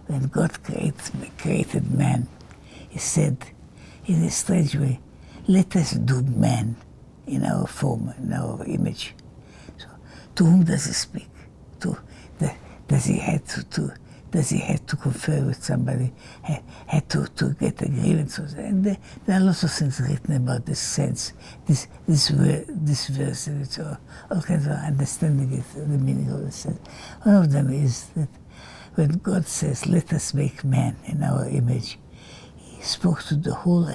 when God created man, he said, in a strange way, let us do man in our form, in our image. So, to whom does he speak? Does he have to confer with somebody? Had to get agreement? And there are lots of things written about this sense, this verse, which are all kinds of understanding it, the meaning of the sense. One of them is that when God says, "Let us make man in our image," He spoke to the whole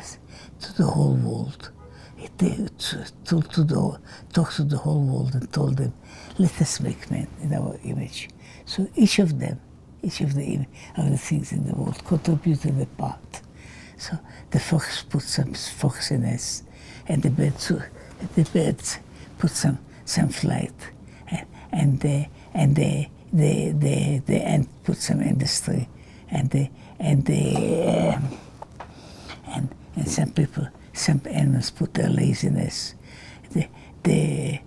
world. He talked to the whole world and told them, "Let us make man in our image." So each of the things in the world contributed a part. So the fox put some foxiness, and the birds put some flight, and the ant put some industry, and some animals put their laziness. The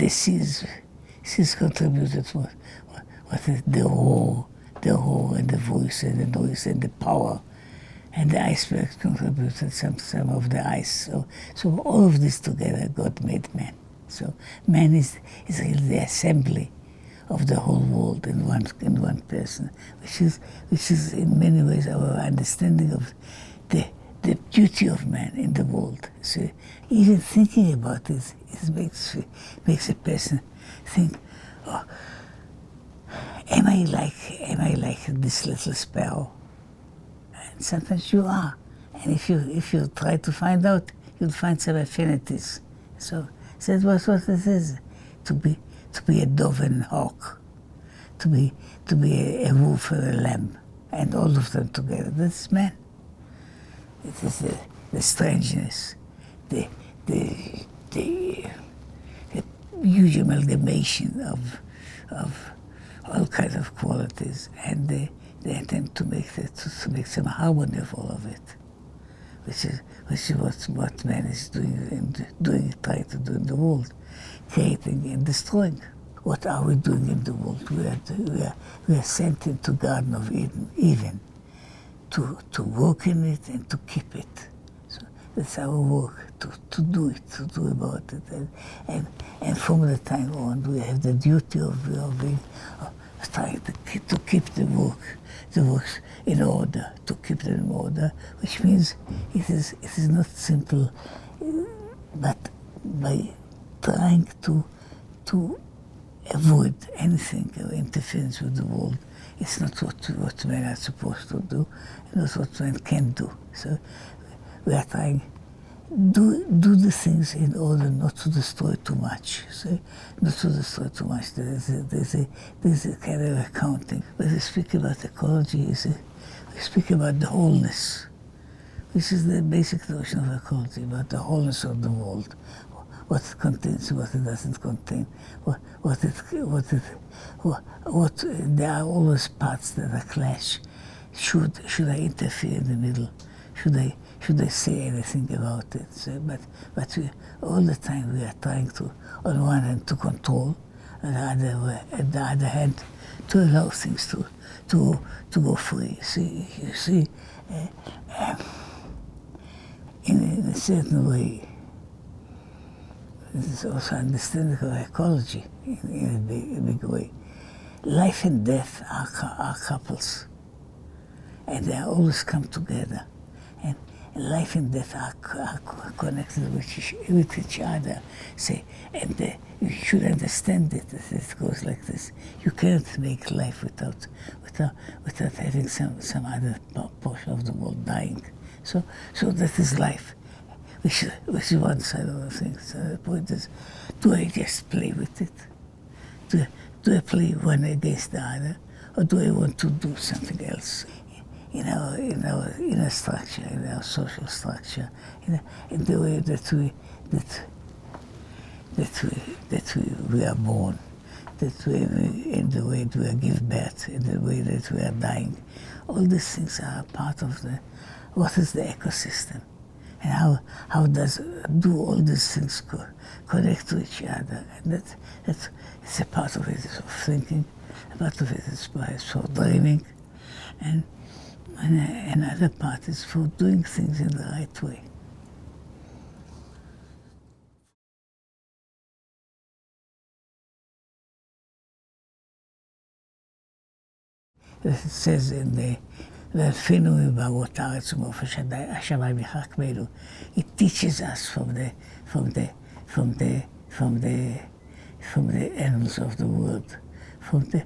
seas contributed what is the roar and the voice and the noise and the power, and the icebergs contributed some of the ice. So all of this together, God made man. So man is really the assembly of the whole world in one person, which is in many ways our understanding of the beauty of man in the world. So even thinking about it makes a person think, oh, am I like this little sparrow? And sometimes you are. And if you try to find out, you'll find some affinities. So that's what it is, to be a dove and hawk, to be a wolf and a lamb, and all of them together. That's man. It is the strangeness, the huge amalgamation of all kinds of qualities, and the attempt to make some harmony of all of it, which is what man is trying to do in the world, creating and destroying. What are we doing in the world? We are sent into Garden of Eden to work in it and to keep it. So that's our work, to do about it. And from the time on, we have the duty of trying to keep the works in order, to keep them in order, which means it is not simple, but by trying to avoid anything or interference with the world. It's not what men are supposed to do, and not what men can do. So we are trying do the things in order not to destroy too much. So not to destroy too much. There's a kind of accounting. When we speak about ecology, we speak about the wholeness, which is the basic notion of ecology, about the wholeness of the world. What it contains, what it doesn't contain, there are always parts that are clash. Should I interfere in the middle? Should I say anything about it? So, but all the time we are trying to, on one hand, to control, on the other hand, to allow things to go free. You see, in a certain way, this is also understanding of ecology in a big way. Life and death are couples, and they always come together. And life and death are connected with each other. And you should understand it. It goes like this: you cannot make life without having some other portion of the world dying. So that is life. Which is one side of the thing. So the point is, do I just play with it? Do I play one against the other, or do I want to do something else? In our inner structure, in our social structure, in the way that we are born, in the way that we give birth, in the way that we are dying, all these things are part of what is the ecosystem. And how do all these things connect to each other? And it's a part of it is of thinking, a part of it is for dreaming, And another part is for doing things in the right way. It says in the Velfinu Ba'ot Haaretz U'Mofesh Hashamayim Yichakmeinu. It teaches us from the animals of the world, from the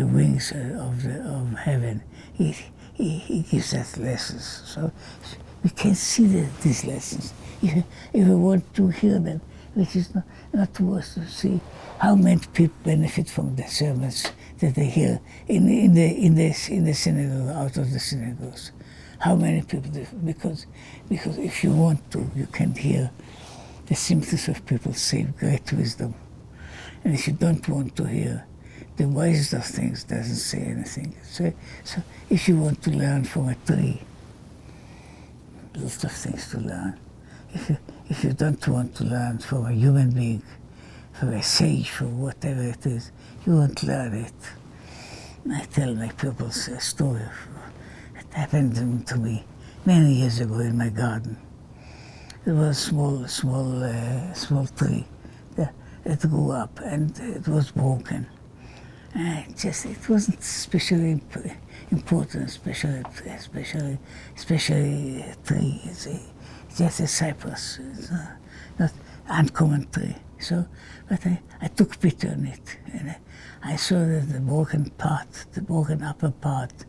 wings of heaven. He gives us lessons. So we can see these lessons if we want to hear them, which is not worse to see how many people benefit from the sermons that they hear in the synagogue, out of the synagogues. How many people do? Because if you want to, you can hear the symptoms of people say great wisdom. And if you don't want to hear the wisest of things, doesn't say anything. So if you want to learn from a tree, lots of things to learn. If you don't want to learn from a human being, from a sage, from whatever it is, you won't learn it. I tell my pupils a story that happened to me many years ago in my garden. There was a small tree that grew up, and it was broken. It wasn't especially important, especially tree. It's just a cypress. It's not uncommon tree. So, but I took pity on it, and I saw that the broken upper part,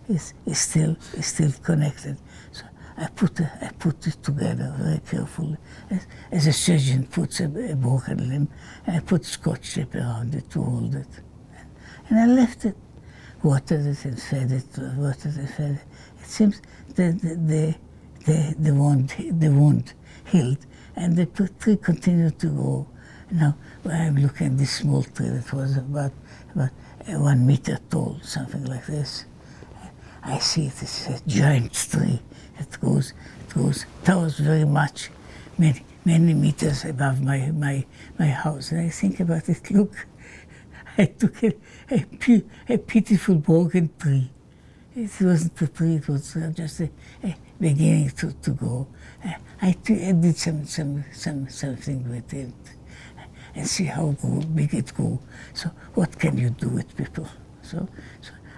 is still connected. So I put it together very carefully, as a surgeon puts a broken limb, and I put scotch tape around it to hold it, and I left it, watered it and fed it. It seems that the wound healed, and the tree continued to grow. Now, I'm looking at this small tree that was about 1 meter tall, something like this. I see it is a giant tree that towers very much, many meters above my house. And I think about it, look, I took a pitiful broken tree. It wasn't a tree, it was just a beginning to grow. I did something with it, and see how big it grew. So what can you do with people? So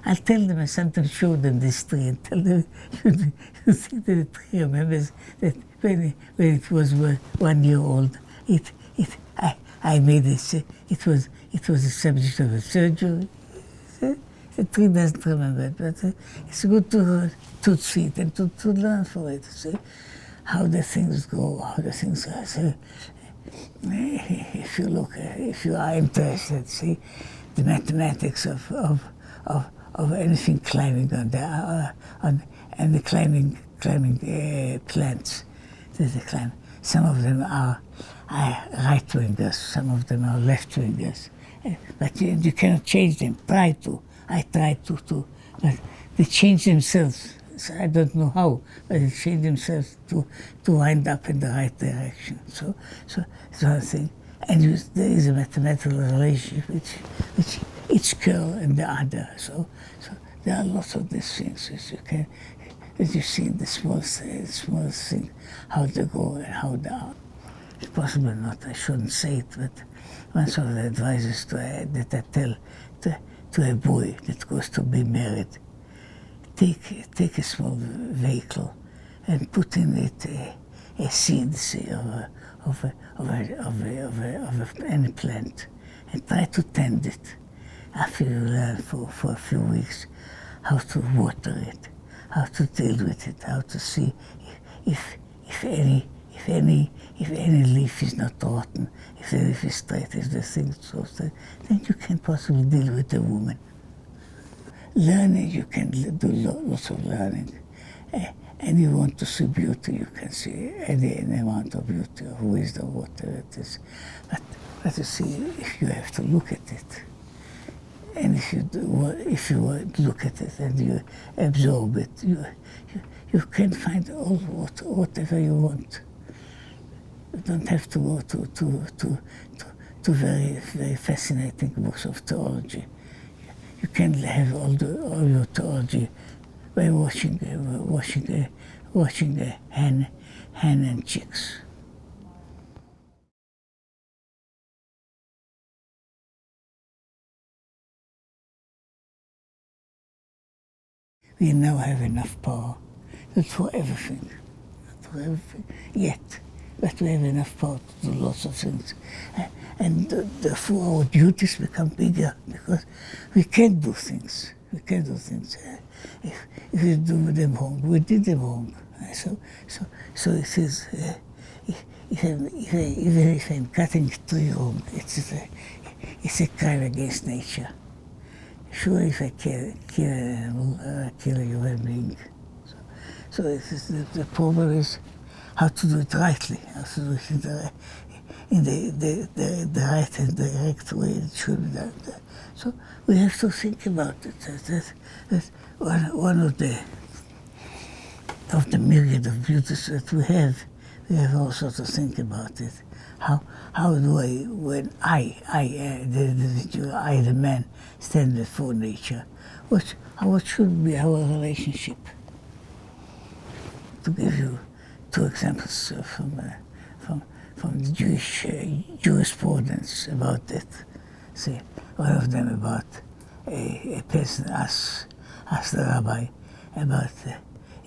I'll tell them, I sometimes show them this tree and tell them, you think that the tree remembers that when it was 1 year old, I made it. It was the subject of a surgery. The tree doesn't remember it, but it's good to see it and to learn from it, to see how the things go, how the things are. So, if you are interested, see the mathematics of anything climbing and the climbing plants that they climb. Some of them are right wingers, some of them are left wingers, but you cannot change them. I tried to, but they change themselves. So I don't know how, but they change themselves to wind up in the right direction. So it's one thing. And there is a mathematical relationship which each curl and the other. So there are lots of these things that you see in the smallest thing, how they go and how they are. It's possible not, I shouldn't say it, but one of the advices that I tell to a boy that goes to be married, take a small vehicle and put in it a seed, say, of any plant, and try to tend it. After you learn for a few weeks how to water it, how to deal with it, how to see if any leaf is not rotten, if the leaf is straight, if the thing is so straight, then you can possibly deal with a woman. Learning, you can do lots of learning. And you want to see beauty, you can see any amount of beauty, of wisdom, whatever it is. But you see, if you have to look at it, and if you look at it and you absorb it, you can find all whatever you want. You don't have to go to very, very fascinating books of theology. You can't have all your theology by watching hen and chicks. We now have enough power, not for everything, yet, but we have enough power to do lots of things. And therefore our duties become bigger because we can't do things. We can't do things. If we do them wrong, we did them wrong. So it is, even if I'm cutting a tree wrong, it's a crime against nature. Sure, if I kill an animal, I kill a human being. So the problem is how to do it rightly, how to do it in the right and direct way it should be done. So we have to think about it. That one of the myriad of beauties that we have also to think about it. How do I, when the individual, the man, stand before nature, what should be our relationship? To give you two examples from the Jewish jurisprudence about that. See, one of them about a person asked the rabbi about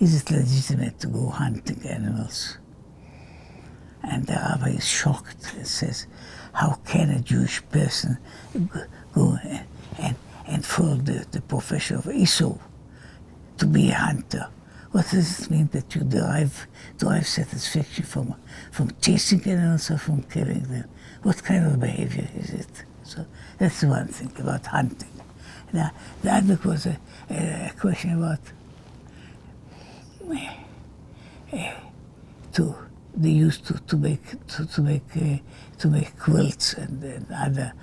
is it legitimate to go hunting animals? And the rabbi is shocked and says, how can a Jewish person go and follow the profession of Esau to be a hunter? What does it mean that you derive satisfaction from chasing animals or from killing them? What kind of behavior is it? So that's one thing about hunting. Now, the other was a question about they used to make quilts and other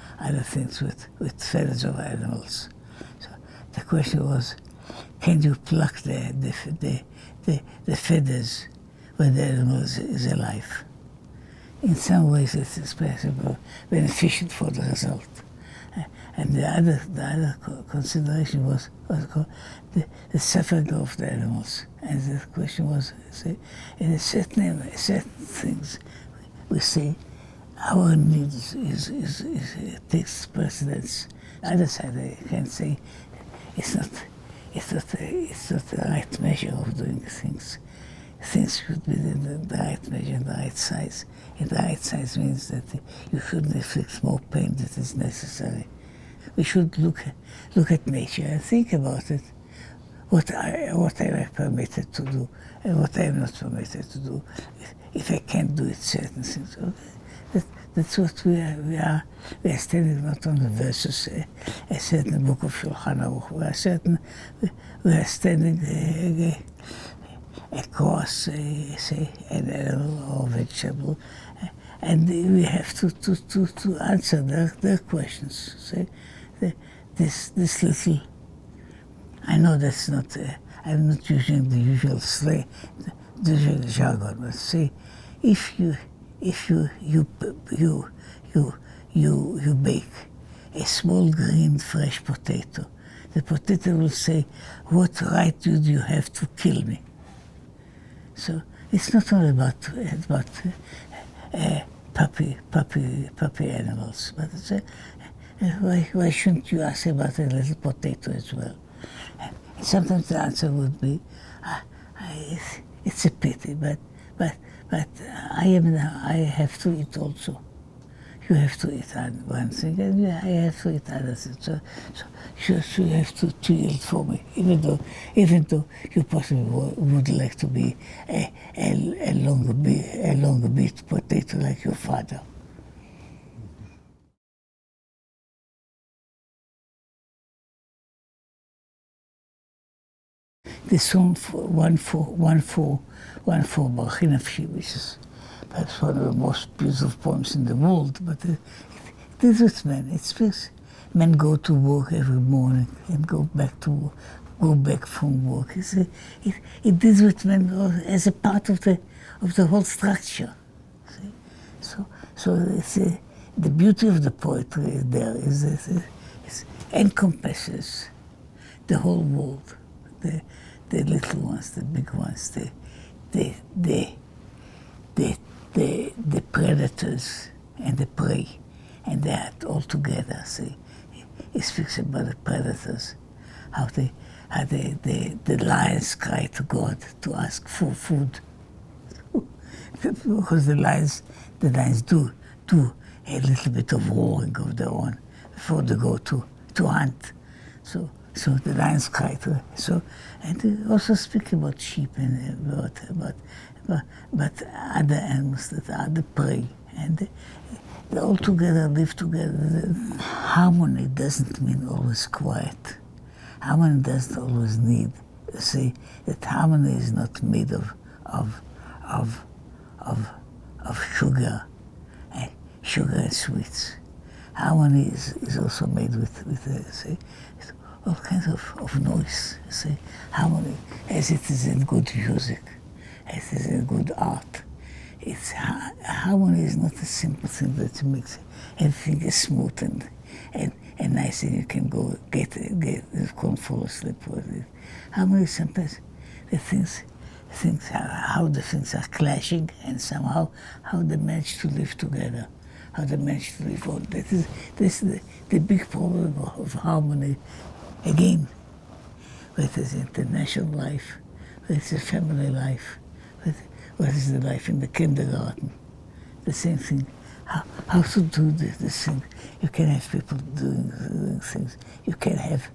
things with feathers of animals. So the question was, can you pluck the feathers when the animal is alive? In some ways it is possible, beneficial for the result. And the other consideration was called the suffering of the animals. And the question was, in certain things, we say our needs takes precedence. The other side, I can say, it's not the right measure of doing things. Things should be the right measure and the right size. And the right size means that you shouldn't inflict more pain than is necessary. We should look at nature and think about it. What I am permitted to do and what I am not permitted to do. If I can't do it, certain things. Okay. That's what we are. We are standing not on the verses a certain book of Shulchan Aruch. We are standing across, say, an animal or vegetable, and we have to answer their questions. Say, this little. I know that's not. I'm not using the usual slang, the usual jargon, but say, if you bake a small green fresh potato, the potato will say, "What right do you have to kill me?" So it's not only about puppy animals, but it's why shouldn't you ask about a little potato as well? And sometimes the answer would be, it's a pity, but I have to eat also. You have to eat one thing, and I have to eat other things. So you have to yield for me, even though you possibly would like to be a longer beat potato like your father. The song 1-4 Barchi Nafshi, which is perhaps one of the most beautiful poems in the world, but it is with men. It speaks. Men go to work every morning and go back from work. It deals with men as a part of the whole structure. See? So it's the beauty of the poetry there is encompasses the whole world, the little ones, the big ones, the predators and the prey, and that all together. See, he speaks about the predators, how the lions cry to God to ask for food, because the lions do a little bit of warring of their own before they go to hunt. So the lions cry to and they also speak about sheep and about other animals that are the prey, and they all together live together. Harmony doesn't mean always quiet. Harmony doesn't always need. See that harmony is not made of sugar and sweets. Harmony is also made with all kinds of noise. See, harmony, as it is in good music, as it is in good art. Harmony is not a simple thing that makes everything is smooth and nice, and you can go fall asleep with it. Harmony is sometimes the things how the things are clashing, and somehow how they manage to live together, how they manage to live on. This is the big problem of harmony. Again, whether it's international life, whether it's a family life, whether it's the life in the kindergarten, the same thing. How to do this thing? You can have people doing things. You can have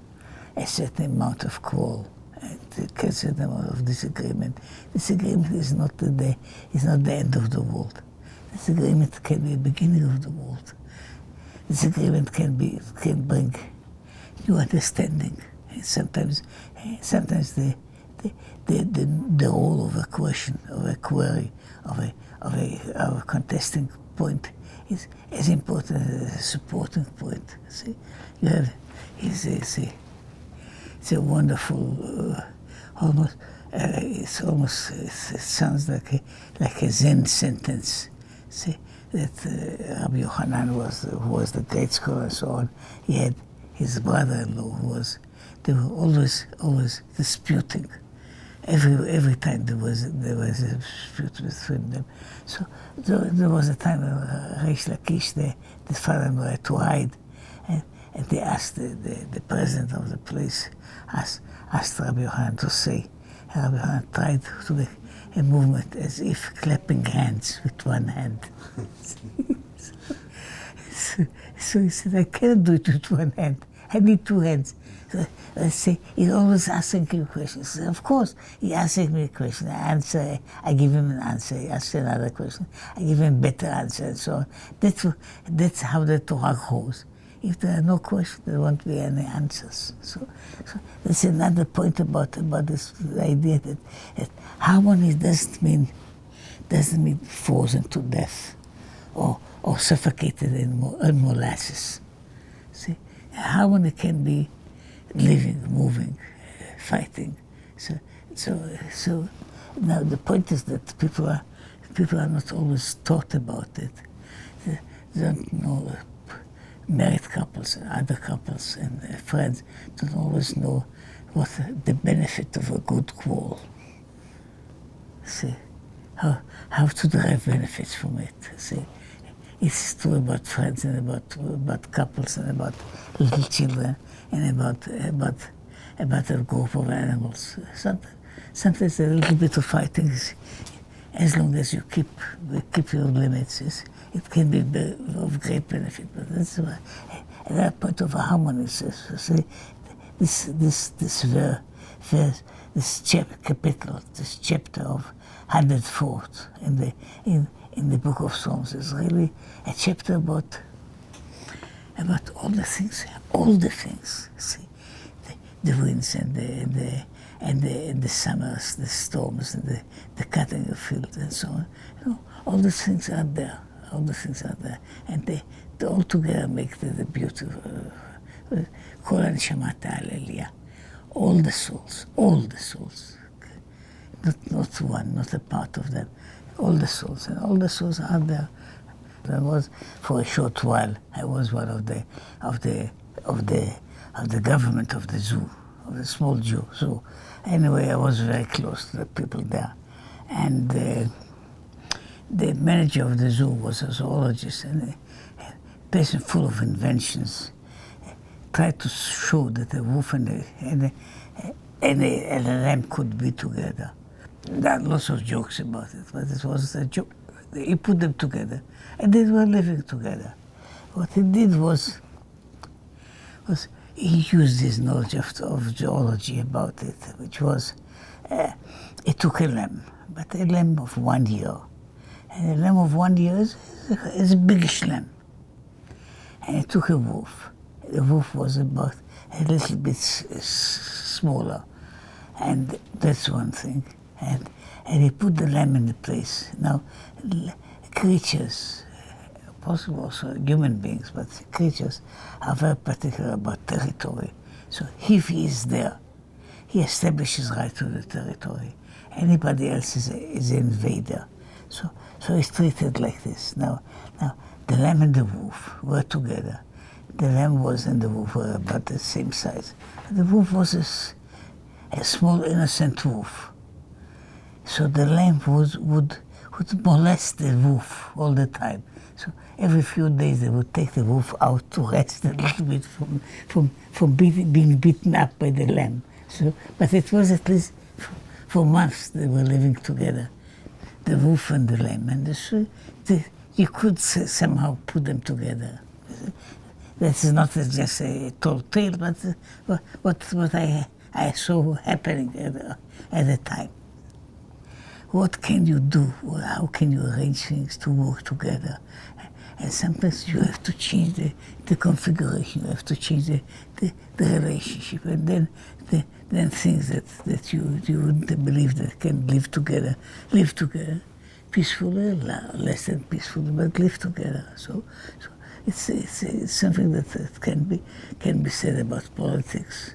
a certain amount of quarrel, a certain amount of disagreement. Disagreement is not the end of the world. Disagreement can be the beginning of the world. Disagreement can bring new understanding. And sometimes the role of a question, of a query, of a contesting point is as important as a supporting point. See, you have it's a wonderful it sounds like a Zen sentence. See that Rabbi Yochanan who was the great scholar and so on. He had his brother-in-law they were always disputing. Every time there was a dispute between them. So there was a time when Reish Lakish, the father-in-law, had to hide, and they asked the president of the place asked Rabbi Yochanan to say. Rabbi Yochanan tried to make a movement as if clapping hands with one hand. So he said, I cannot do it with one hand. I need two hands. So let's say he's always asking you questions. So of course, he asking me a question. I answer. I give him an answer. He asks another question. I give him a better answer, and so on. That's how the Torah goes. If there are no questions, there won't be any answers. So that's another point about this idea that harmony doesn't mean frozen to death or suffocated in molasses. See, harmony can be living, moving, fighting. So now the point is that people are not always taught about it. They don't know. Married couples and other couples and friends don't always know what the benefit of a good quarrel. See, how to derive benefits from it. See, it's true about friends and about couples and about little children and about a group of animals. Sometimes a little bit of fighting is, as long as you keep your limits, it can be of great benefit. But that's why another point of harmony says, see, this chapter of 104th in the book of Psalms is really a chapter about all the things. See, the winds and the summers, the storms, and the cutting of fields and so on. All the things are there. And they all together make the beauty of Kol Anshamat Hallelujah. All the souls. Not one, not a part of them. All the souls, and all the souls are there. I was, for a short while, I was one of the of the government of the zoo, of the small zoo. So anyway, I was very close to the people there. And the manager of the zoo was a zoologist and a person full of inventions. Tried to show that the wolf and a lamb could be together. There are lots of jokes about it, but it was a joke. He put them together, and they were living together. What he did was he used his knowledge of zoology about it, which was he took a lamb, but a lamb of 1 year. And a lamb of 1 year is a biggish lamb. And he took a wolf. The wolf was about a little bit smaller. And that's one thing. And he put the lamb in the place. Now, creatures, possible also human beings, but creatures are very particular about territory. So if he is there, he establishes right to the territory. Anybody else is an invader. So it's treated like this. Now, the lamb and the wolf were together. The lamb and the wolf were about the same size. The wolf was a small, innocent wolf. So the lamb would molest the wolf all the time. So every few days they would take the wolf out to rest a little bit from being beaten up by the lamb. So, but it was at least for months they were living together, the wolf and the lamb. And you could somehow put them together. This is not just a tall tale, but what I saw happening at the time. What can you do? How can you arrange things to work together? And sometimes you have to change the configuration. You have to change the relationship, and then things that you wouldn't believe that can live together, peacefully, less than peacefully, but live together. So it's something that can be said about politics,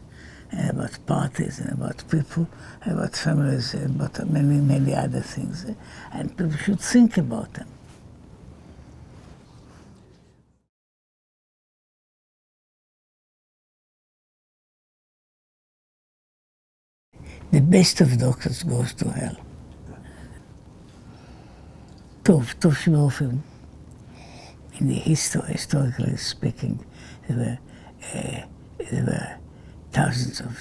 and about parties, and about people, and about families, and about many other things. And people should think about them. The best of doctors goes to hell. טוב שברופאים. In the historically speaking, there were thousands of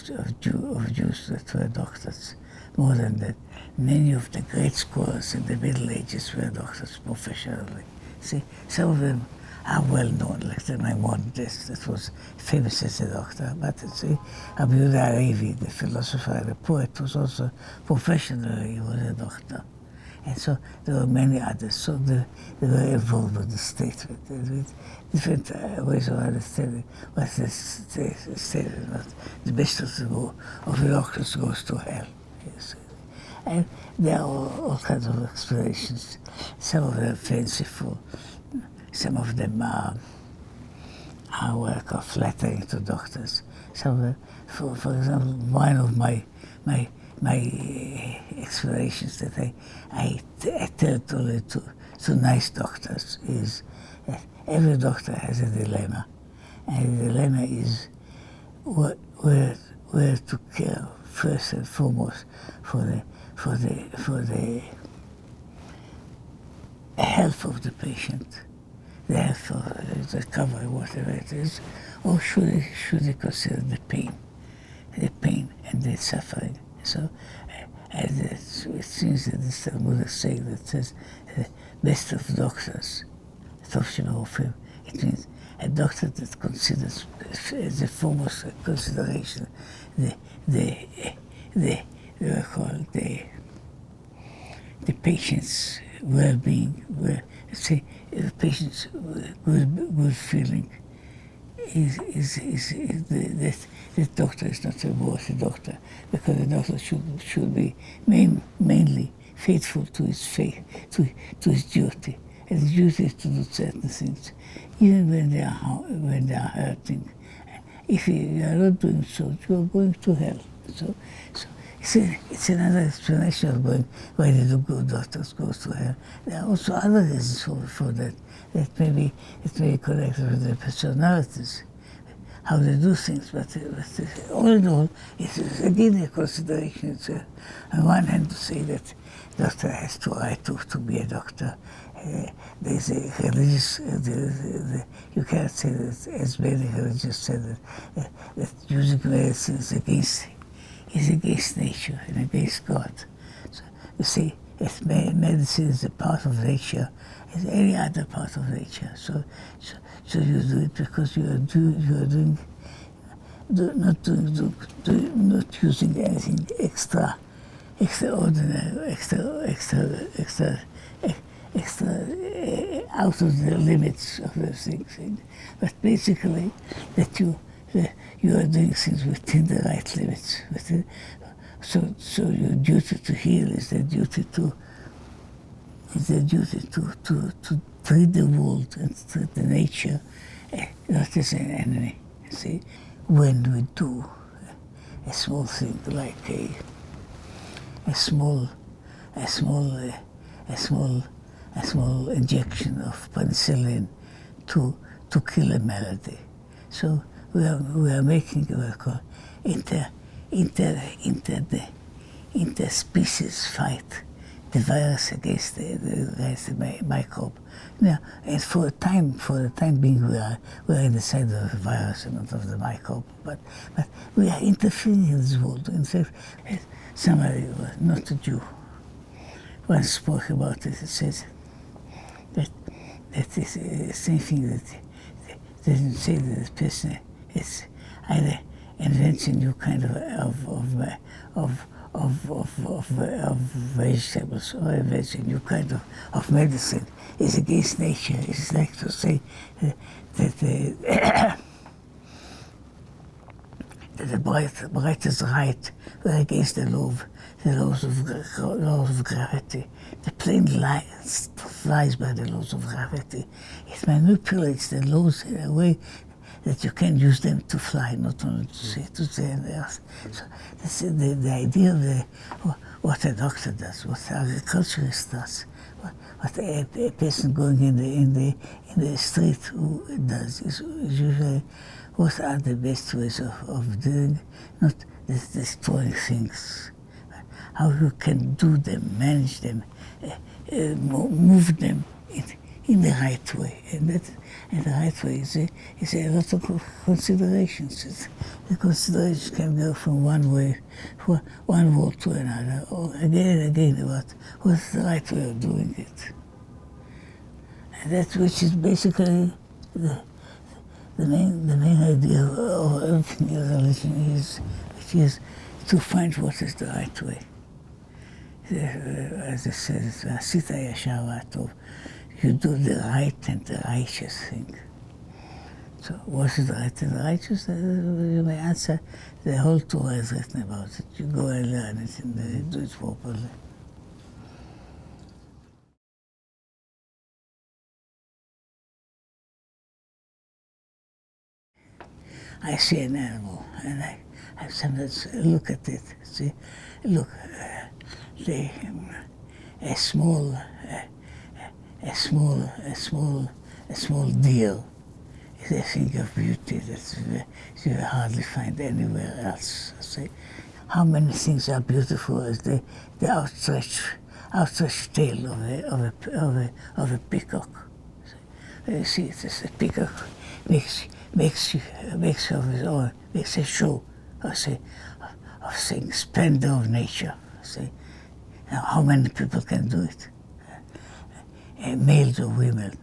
Jews that were doctors. More than that, many of the great scholars in the Middle Ages were doctors professionally. See, some of them are well known, like the Maimonides, that was famous as a doctor. But see, Rabbi Adin, the philosopher, the poet, was also professionally he was a doctor. And so there were many others. So they were involved with the state, with different ways of understanding what the state is not. The best of the doctors goes to hell. Yes. And there are all kinds of explanations. Some of them fanciful. Some of them are work of flattering to doctors. Some of them, for example, one of my explanations that I tell to nice doctors is that every doctor has a dilemma, and the dilemma is where to care first and foremost for the health of the patient, the health of the recovery, whatever it is, or should he consider the pain and the suffering. So, and it seems that this Talmudic saying that says best of doctors, it means a doctor that considers as a foremost consideration the patient's well-being, say the patient's good feeling. That doctor is not a worthy doctor, because the doctor should be mainly faithful to his faith, to his duty. And the duty is to do certain things, even when they are hurting. If you are not doing so, you are going to hell. So it's another explanation of why the good doctors go to hell. There are also other reasons for that. It may be connected with their personalities. how they do things, but all in all, it is again a consideration. It's on one hand to say that doctor has to right to be a doctor. There's a religious, you can't say that as many religions said that using medicine is against nature and against God. So you see, if medicine is a part of nature, as any other part of nature. So you do it because not using anything extraordinary, extra out of the limits of those things. But basically, that you are doing things within the right limits. So your duty to heal is the duty to treat the world and treat the nature not as an enemy. See, when we do a small thing like a small injection of penicillin to kill a malady, so we are making what we call interspecies fight. The virus against the microbe. Now, and for the time being, we are in the side of the virus and not of the microbe. But we are interfering in this world. In fact, somebody, not a Jew, once spoke about it. It says that is the same thing that doesn't say that the person is either invents a new kind of vegetables or invents a new kind of medicine. Is against nature. It's like to say that the brightest light were against the laws of gravity. The plane flies by the laws of gravity. It manipulates the laws in a way that you can use them to fly, not only to stay on the earth. So that's the idea of what a doctor does, what an agriculturist does, what a person going in the street who does is usually what are the best ways of doing, not destroying things. How you can do them, manage them, move them in the right way, and the right way is a lot of considerations. The considerations can go from one world to another, or again and again about what's the right way of doing it. And that which is basically the main idea of everything in religion which is to find what is the right way. As it says, "Asita yashar v'atov," you do the right and the righteous thing. So what is the right and the righteous? You may answer, the whole Torah is written about it. You go and learn it and do it properly. I see an animal and I sometimes look at it. See, look, a small deer is a thing of beauty that you hardly find anywhere else. See, how many things are beautiful as the outstretched tail of a peacock. You see, it's a peacock makes of his own, makes a show of saying splendor of nature. See, now how many people can do it? Males or women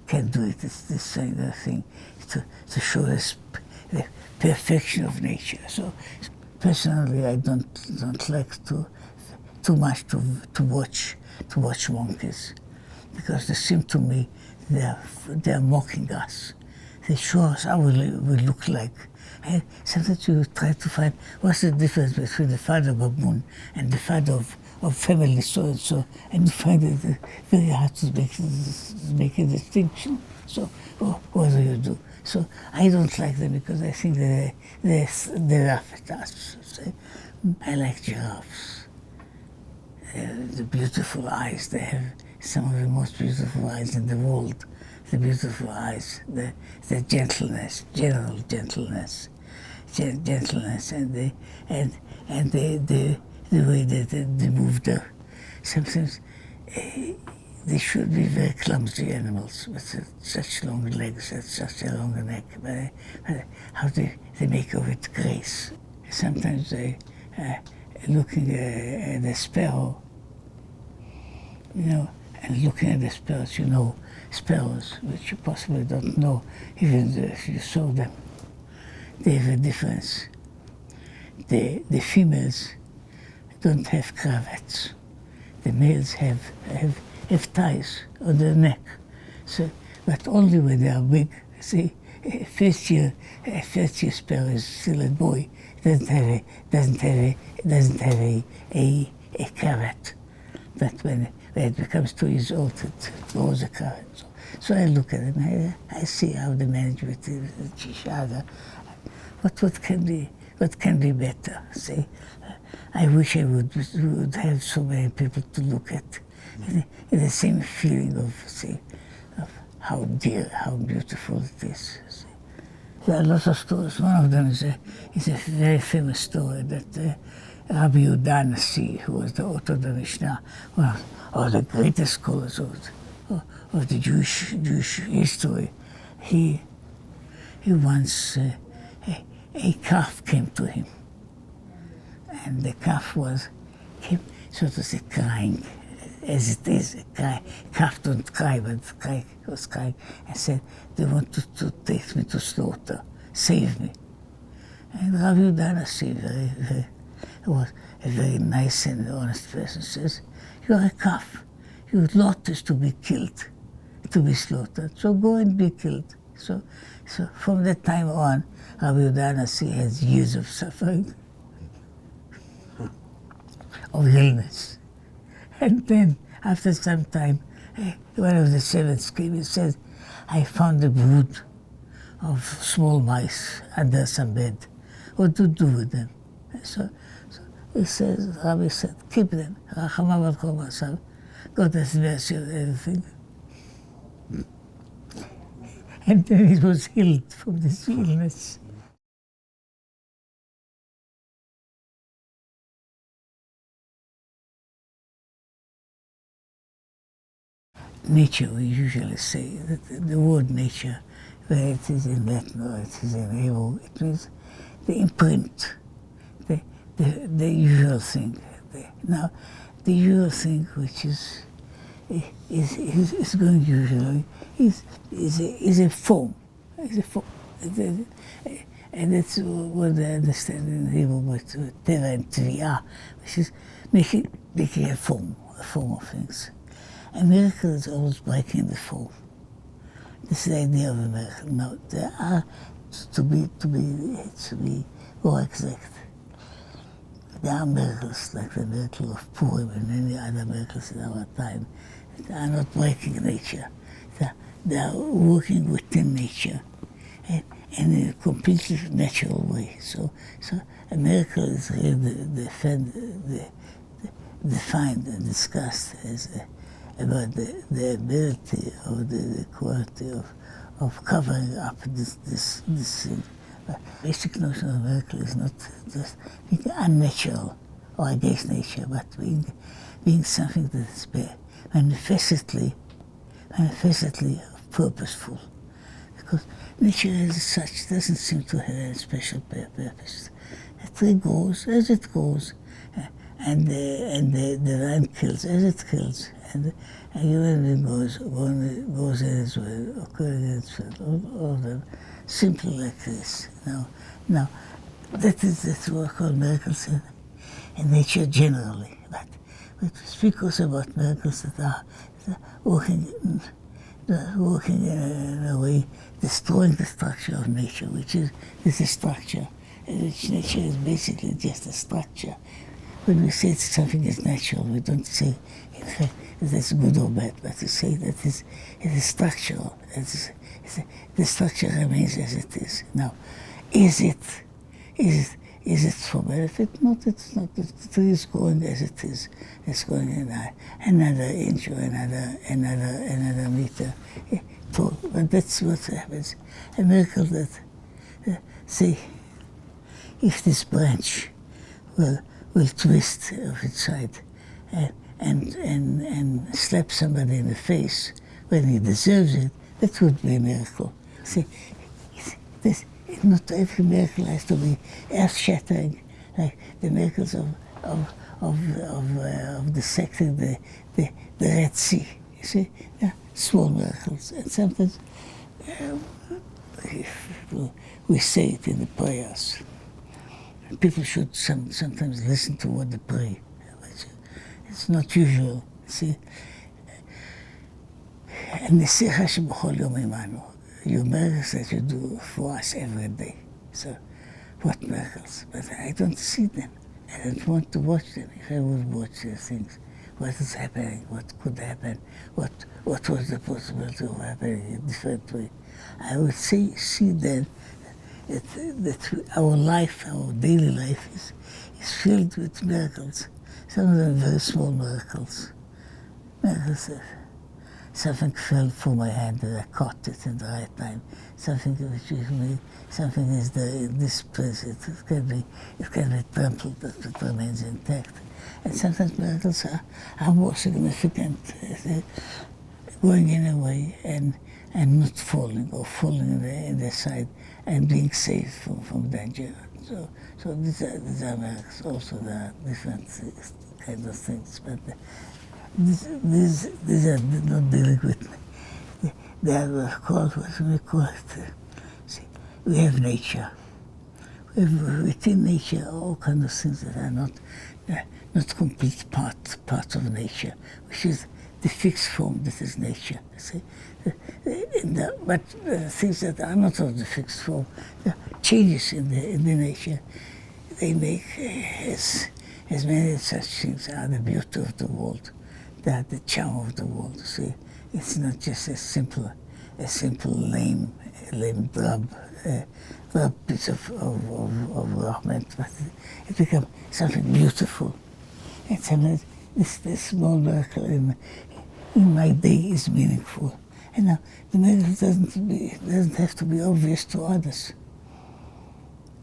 can do it. It's this kind of thing to show the perfection of nature. So personally, I don't like too much to watch monkeys, because they seem to me they're mocking us. They show us how we look like. And sometimes you try to find what's the difference between the father baboon and the father of family so-and-so, and you find it very hard to make a distinction. So what do? So I don't like them because I think they laugh at us. So I like giraffes. The beautiful eyes, they have some of the most beautiful eyes in the world. the beautiful eyes, the gentleness, general gentleness, gentleness, and the way that they move there. Sometimes they should be very clumsy animals with such long legs and such a long neck, but how they make of it grace. Sometimes they looking at a sparrow, and looking at the sparrows, sparrows, which you possibly don't know, even if you saw them. They have a difference. The females don't have cravats. The males have ties on their neck. So, but only when they are big. See, a first year sparrow is still a boy. Doesn't have a cravat. But when it becomes 2 years old, it grows a cravat. So I look at them. I see how they manage with each other. What can be better? See, I wish I would have so many people to look at, in the same feeling of how dear, how beautiful it is. See. There are lots of stories. One of them is a very famous story that Rabbi Adin, who was the author of the Mishnah, one of the greatest scholars of the Jewish history. He once a calf came to him, and the calf came, so to say, crying, as it is. Calf don't cry, but the was crying, and said, "They want to take me to slaughter. Save me." And Rabbi Adin, was a very nice and honest person, says, "You're a calf. Your lot is to be killed, to be slaughtered. So go and be killed." So from that time on, Rabbi Adin has years of suffering, of illness. And then, after some time, one of the servants came and said, "I found a brood of small mice under some bed. What to do with them?" So Rabbi said, "Keep them. God has mercy on everything." And then he was healed from this illness. Nature, we usually say, that the word nature, whether it is in Latin or it is in Hebrew, it means the imprint, the usual thing. Now, the usual thing, which is going usually, is a form. Is a form. And that's what I understand in Hebrew with teva and tvia, which is making a form of things. A miracle is always breaking the form. This is the idea of a miracle. Now, there are, to be more exact, there are miracles like the miracle of Purim and many other miracles in our time that are not breaking nature. They are working within nature and in a completely natural way. So a miracle is really defined and discussed as about the ability or the quality of covering up this thing. But basic notion of miracle is not just being unnatural or against nature, but being something that is manifestly purposeful. Because nature as such doesn't seem to have any special purpose. The tree grows as it grows, and the lion kills as it kills, and a human being goes in its way, occurring in its way, all of them simply like this. Now that's what we call miracles in nature generally. But we speak also about miracles that are working in a way, destroying the structure of nature, which is a structure, which nature is basically just a structure. When we say something is natural, we don't say, in fact, that's good or bad, but we say that it is structural. The structure remains as it is. Now, is it for benefit? No, it's not. The tree is growing as it is. It's going in another inch or another meter. at all. But that's what happens. A miracle that, say, if this branch will twist of its side and slap somebody in the face when he deserves it, that would be a miracle. See, not every miracle has to be earth-shattering, like the miracles of dissecting the Red Sea. You see, small miracles, and sometimes we say it in the prayers. People should sometimes listen to what they pray. It's not usual. See, and the you miracles that you do for us every day. So, what miracles? But I don't see them. I don't want to watch them. If I would watch these things, what is happening? What could happen? What was the possibility of happening in a different way? I would see then that our life, our daily life is filled with miracles. Some of them very small miracles. Miracles that something fell from my hand and I caught it in the right time. Something which is me, something is there in this place. It can be trampled, but it remains intact. And sometimes miracles are more significant, going in a way and not falling, or falling in the side and being saved from danger. So these are miracles. Also, there are different kinds of things, but these are not dealing with me. They are called what we call it. See, we have nature. We have within nature all kinds of things that are not complete parts of nature, which is the fixed form that is nature. See, but things that are not of the fixed form, changes in the nature, they make as many such things are the beauty of the world. That the charm of the world. See, it's not just a simple lame drab piece of garment, but it becomes something beautiful. And sometimes this small miracle in my day is meaningful. And now the miracle doesn't have to be obvious to others.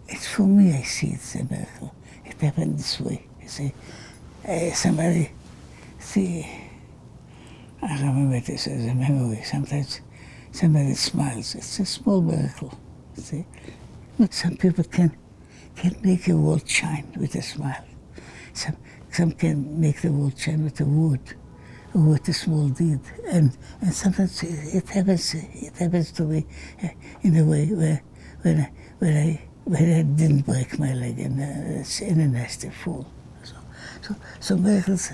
It's for me. I see it's a miracle. It happened this way. You see, somebody. See, I remember this as a memory. Sometimes somebody smiles. It's a small miracle. See, but some people can make a world shine with a smile. Some can make the world shine with a word or with a small deed. And sometimes it happens to me in a way when I didn't break my leg in a nasty fall. So miracles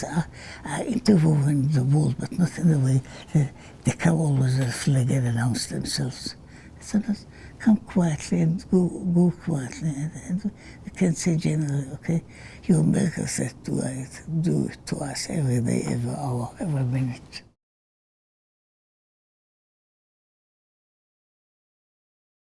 are interwoven in the world, but not in the way that they come always with a flag and announce themselves. Sometimes come quietly and go quietly, and we can say generally, okay, your miracles that do to us every day, every hour, every minute.